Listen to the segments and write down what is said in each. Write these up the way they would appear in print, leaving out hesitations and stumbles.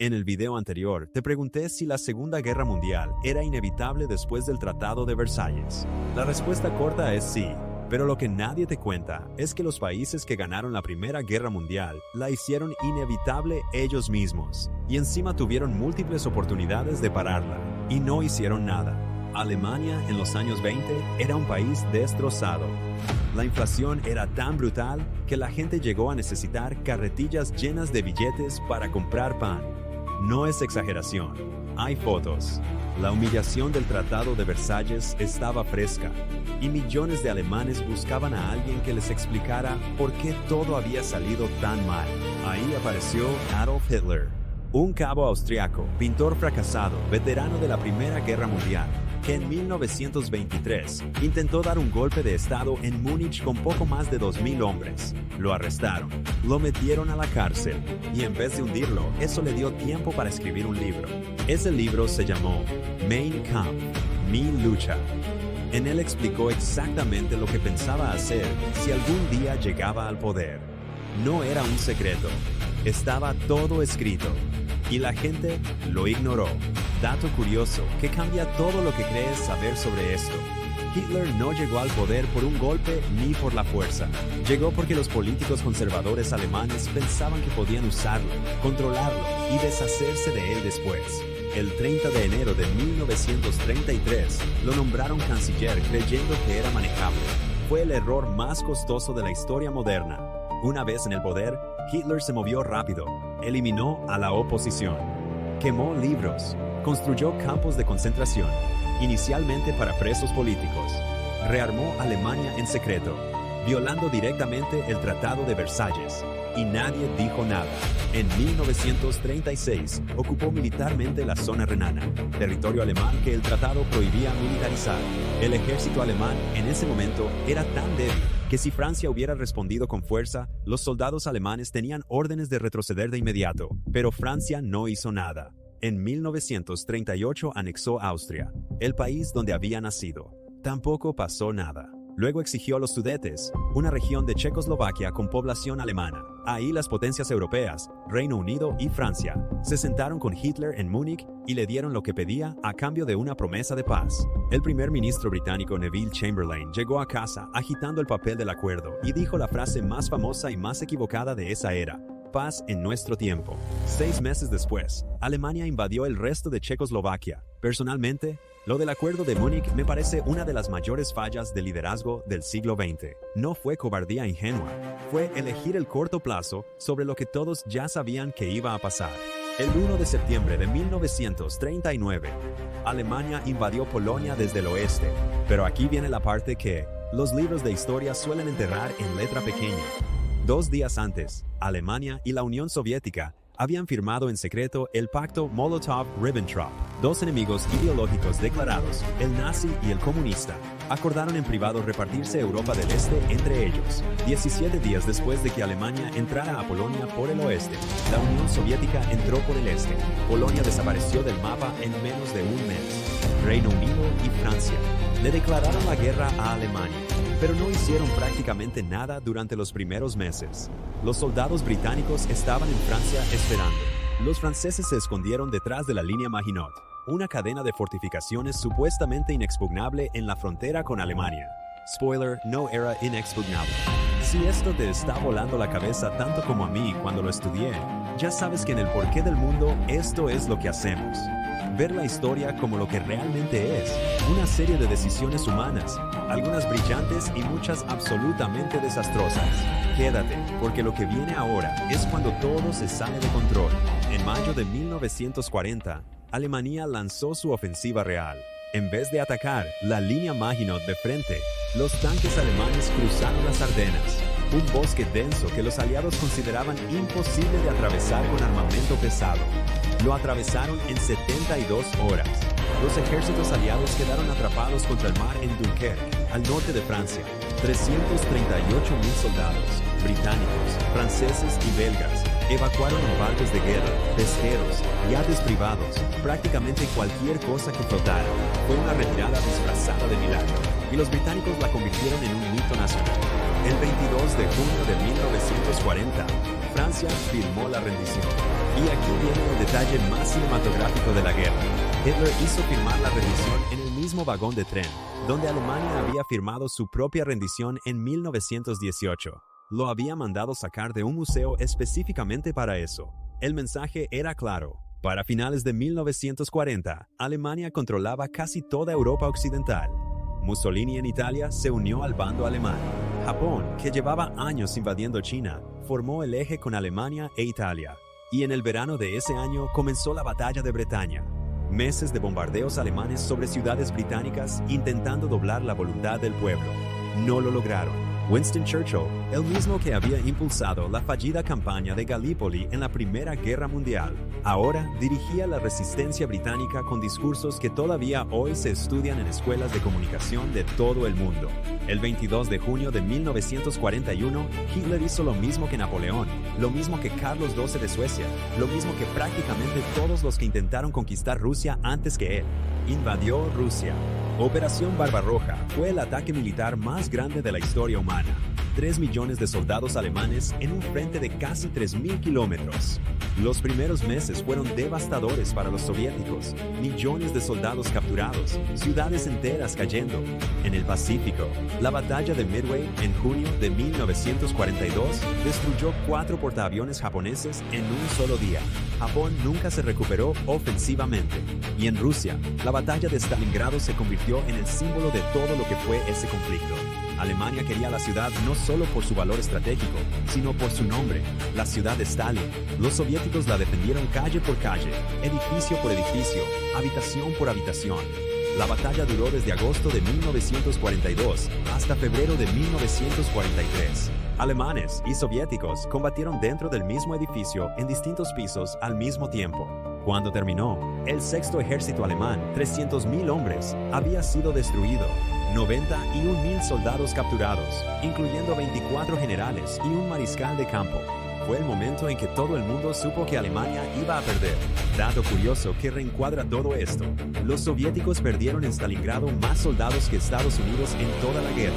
En el video anterior, te pregunté si la Segunda Guerra Mundial era inevitable después del Tratado de Versalles. La respuesta corta es sí, pero lo que nadie te cuenta es que los países que ganaron la Primera Guerra Mundial la hicieron inevitable ellos mismos, y encima tuvieron múltiples oportunidades de pararla, y no hicieron nada. Alemania en los años 20 era un país destrozado. La inflación era tan brutal que la gente llegó a necesitar carretillas llenas de billetes para comprar pan. No es exageración, hay fotos. La humillación del Tratado de Versalles estaba fresca, y millones de alemanes buscaban a alguien que les explicara por qué todo había salido tan mal. Ahí apareció Adolf Hitler, un cabo austriaco, pintor fracasado, veterano de la Primera Guerra Mundial, que en 1923 intentó dar un golpe de estado en Múnich con poco más de 2.000 hombres. Lo arrestaron, lo metieron a la cárcel y en vez de hundirlo, eso le dio tiempo para escribir un libro. Ese libro se llamó Mein Kampf, Mi Lucha. En él explicó exactamente lo que pensaba hacer si algún día llegaba al poder. No era un secreto, estaba todo escrito y la gente lo ignoró. Dato curioso que cambia todo lo que crees saber sobre esto. Hitler no llegó al poder por un golpe ni por la fuerza. Llegó porque los políticos conservadores alemanes pensaban que podían usarlo, controlarlo y deshacerse de él después. El 30 de enero de 1933 lo nombraron canciller creyendo que era manejable. Fue el error más costoso de la historia moderna. Una vez en el poder, Hitler se movió rápido, eliminó a la oposición, quemó libros, construyó campos de concentración, inicialmente para presos políticos, rearmó Alemania en secreto, violando directamente el Tratado de Versalles, y nadie dijo nada. En 1936 ocupó militarmente la zona renana, territorio alemán que el tratado prohibía militarizar. El ejército alemán en ese momento era tan débil que si Francia hubiera respondido con fuerza, los soldados alemanes tenían órdenes de retroceder de inmediato, pero Francia no hizo nada. En 1938 anexó Austria, el país donde había nacido. Tampoco pasó nada. Luego exigió los Sudetes, una región de Checoslovaquia con población alemana. Ahí las potencias europeas, Reino Unido y Francia, se sentaron con Hitler en Múnich y le dieron lo que pedía a cambio de una promesa de paz. El primer ministro británico Neville Chamberlain llegó a casa agitando el papel del acuerdo y dijo la frase más famosa y más equivocada de esa era: paz en nuestro tiempo. 6 meses después, Alemania invadió el resto de Checoslovaquia. Personalmente, lo del acuerdo de Múnich me parece una de las mayores fallas de liderazgo del siglo XX. No fue cobardía ingenua, fue elegir el corto plazo sobre lo que todos ya sabían que iba a pasar. El 1 de septiembre de 1939, Alemania invadió Polonia desde el oeste, pero aquí viene la parte que los libros de historia suelen enterrar en letra pequeña. 2 días antes, Alemania y la Unión Soviética habían firmado en secreto el pacto Molotov-Ribbentrop. 2 enemigos ideológicos declarados, el nazi y el comunista, acordaron en privado repartirse Europa del Este entre ellos. 17 días después de que Alemania entrara a Polonia por el oeste, la Unión Soviética entró por el este. Polonia desapareció del mapa en menos de un mes. Reino Unido y Francia le declararon la guerra a Alemania, pero no hicieron prácticamente nada durante los primeros meses. Los soldados británicos estaban en Francia esperando. Los franceses se escondieron detrás de la línea Maginot, una cadena de fortificaciones supuestamente inexpugnable en la frontera con Alemania. Spoiler, no era inexpugnable. Si esto te está volando la cabeza tanto como a mí cuando lo estudié, ya sabes que en el porqué del mundo esto es lo que hacemos. Ver la historia como lo que realmente es, una serie de decisiones humanas, algunas brillantes y muchas absolutamente desastrosas. Quédate, porque lo que viene ahora es cuando todo se sale de control. En mayo de 1940, Alemania lanzó su ofensiva real. En vez de atacar la línea Maginot de frente, los tanques alemanes cruzaron las Ardenas, un bosque denso que los aliados consideraban imposible de atravesar con armamento pesado. Lo atravesaron en 72 horas. Los ejércitos aliados quedaron atrapados contra el mar en Dunkerque, al norte de Francia. 338.000 soldados, británicos, franceses y belgas, evacuaron en barcos de guerra, pesqueros, yates privados, prácticamente cualquier cosa que flotara. Fue una retirada disfrazada de milagro, y los británicos la convirtieron en un mito nacional. El 22 de junio de 1940, Francia firmó la rendición. Y aquí viene el detalle más cinematográfico de la guerra. Hitler hizo firmar la rendición en el mismo vagón de tren, donde Alemania había firmado su propia rendición en 1918. Lo había mandado sacar de un museo específicamente para eso. El mensaje era claro. Para finales de 1940, Alemania controlaba casi toda Europa occidental. Mussolini en Italia se unió al bando alemán. Japón, que llevaba años invadiendo China, formó el eje con Alemania e Italia. Y en el verano de ese año comenzó la Batalla de Bretaña. Meses de bombardeos alemanes sobre ciudades británicas intentando doblar la voluntad del pueblo. No lo lograron. Winston Churchill, el mismo que había impulsado la fallida campaña de Gallipoli en la Primera Guerra Mundial, ahora dirigía la resistencia británica con discursos que todavía hoy se estudian en escuelas de comunicación de todo el mundo. El 22 de junio de 1941, Hitler hizo lo mismo que Napoleón, lo mismo que Carlos XII de Suecia, lo mismo que prácticamente todos los que intentaron conquistar Rusia antes que él. Invadió Rusia. Operación Barbarroja fue el ataque militar más grande de la historia humana. 3 millones de soldados alemanes en un frente de casi 3.000 kilómetros. Los primeros meses fueron devastadores para los soviéticos. Millones de soldados capturados, ciudades enteras cayendo. En el Pacífico, la batalla de Midway en junio de 1942 destruyó 4 portaaviones japoneses en un solo día. Japón nunca se recuperó ofensivamente. Y en Rusia, la batalla de Stalingrado se convirtió en el símbolo de todo lo que fue ese conflicto. Alemania quería la ciudad no solo por su valor estratégico, sino por su nombre, la ciudad de Stalin. Los soviéticos la defendieron calle por calle, edificio por edificio, habitación por habitación. La batalla duró desde agosto de 1942 hasta febrero de 1943. Alemanes y soviéticos combatieron dentro del mismo edificio en distintos pisos al mismo tiempo. Cuando terminó, el sexto ejército alemán, 300.000 hombres, había sido destruido. 91.000 soldados capturados, incluyendo 24 generales y un mariscal de campo. Fue el momento en que todo el mundo supo que Alemania iba a perder. Dato curioso que reencuadra todo esto. Los soviéticos perdieron en Stalingrado más soldados que Estados Unidos en toda la guerra.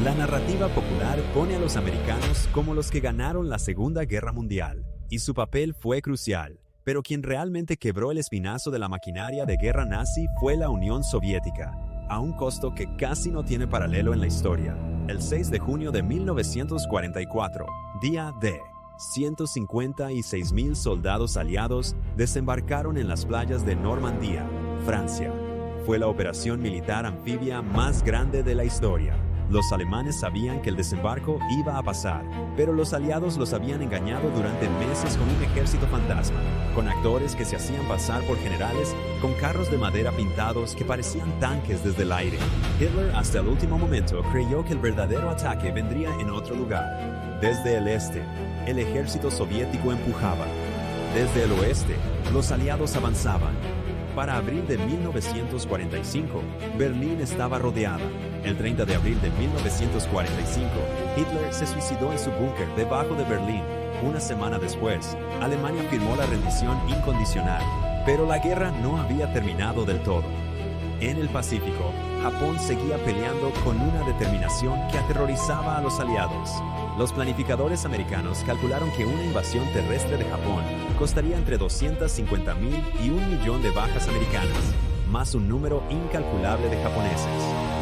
La narrativa popular pone a los americanos como los que ganaron la Segunda Guerra Mundial, y su papel fue crucial. Pero quien realmente quebró el espinazo de la maquinaria de guerra nazi fue la Unión Soviética, a un costo que casi no tiene paralelo en la historia. El 6 de junio de 1944, día D, 156.000 soldados aliados desembarcaron en las playas de Normandía, Francia. Fue la operación militar anfibia más grande de la historia. Los alemanes sabían que el desembarco iba a pasar, pero los aliados los habían engañado durante meses con un ejército fantasma, con actores que se hacían pasar por generales, con carros de madera pintados que parecían tanques desde el aire. Hitler hasta el último momento creyó que el verdadero ataque vendría en otro lugar. Desde el este, el ejército soviético empujaba. Desde el oeste, los aliados avanzaban. Para abril de 1945, Berlín estaba rodeada. El 30 de abril de 1945, Hitler se suicidó en su búnker debajo de Berlín. Una semana después, Alemania firmó la rendición incondicional, pero la guerra no había terminado del todo. En el Pacífico, Japón seguía peleando con una determinación que aterrorizaba a los aliados. Los planificadores americanos calcularon que una invasión terrestre de Japón costaría entre 250.000 y 1.000.000 de bajas americanas, más un número incalculable de japoneses.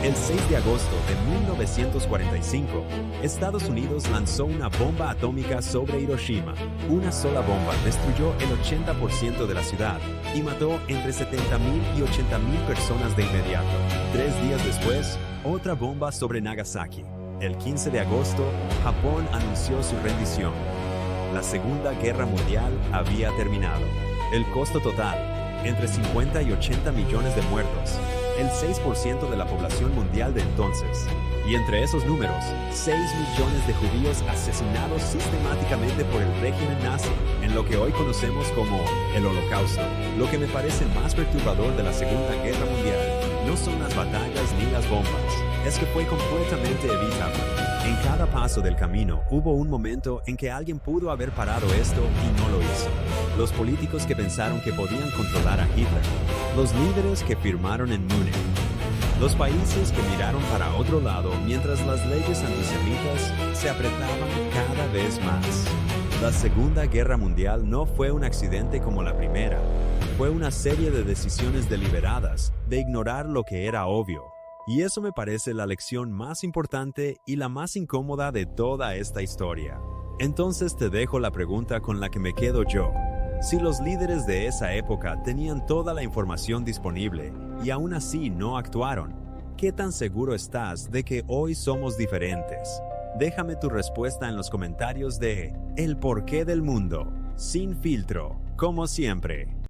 El 6 de agosto de 1945, Estados Unidos lanzó una bomba atómica sobre Hiroshima. Una sola bomba destruyó el 80% de la ciudad y mató entre 70.000 y 80.000 personas de inmediato. 3 días después, otra bomba sobre Nagasaki. El 15 de agosto, Japón anunció su rendición. La Segunda Guerra Mundial había terminado. El costo total, entre 50 y 80 millones de muertos, el 6% de la población mundial de entonces. Y entre esos números, 6 millones de judíos asesinados sistemáticamente por el régimen nazi, en lo que hoy conocemos como el Holocausto. Lo que me parece más perturbador de la Segunda Guerra Mundial no son las batallas ni las bombas, es que fue completamente evitable. En cada paso del camino hubo un momento en que alguien pudo haber parado esto y no lo hizo. Los políticos que pensaron que podían controlar a Hitler, los líderes que firmaron en Múnich, los países que miraron para otro lado mientras las leyes antisemitas se apretaban cada vez más. La Segunda Guerra Mundial no fue un accidente como la primera. Fue una serie de decisiones deliberadas de ignorar lo que era obvio. Y eso me parece la lección más importante y la más incómoda de toda esta historia. Entonces te dejo la pregunta con la que me quedo yo. Si los líderes de esa época tenían toda la información disponible y aún así no actuaron, ¿qué tan seguro estás de que hoy somos diferentes? Déjame tu respuesta en los comentarios de El Porqué del Mundo, sin filtro, como siempre.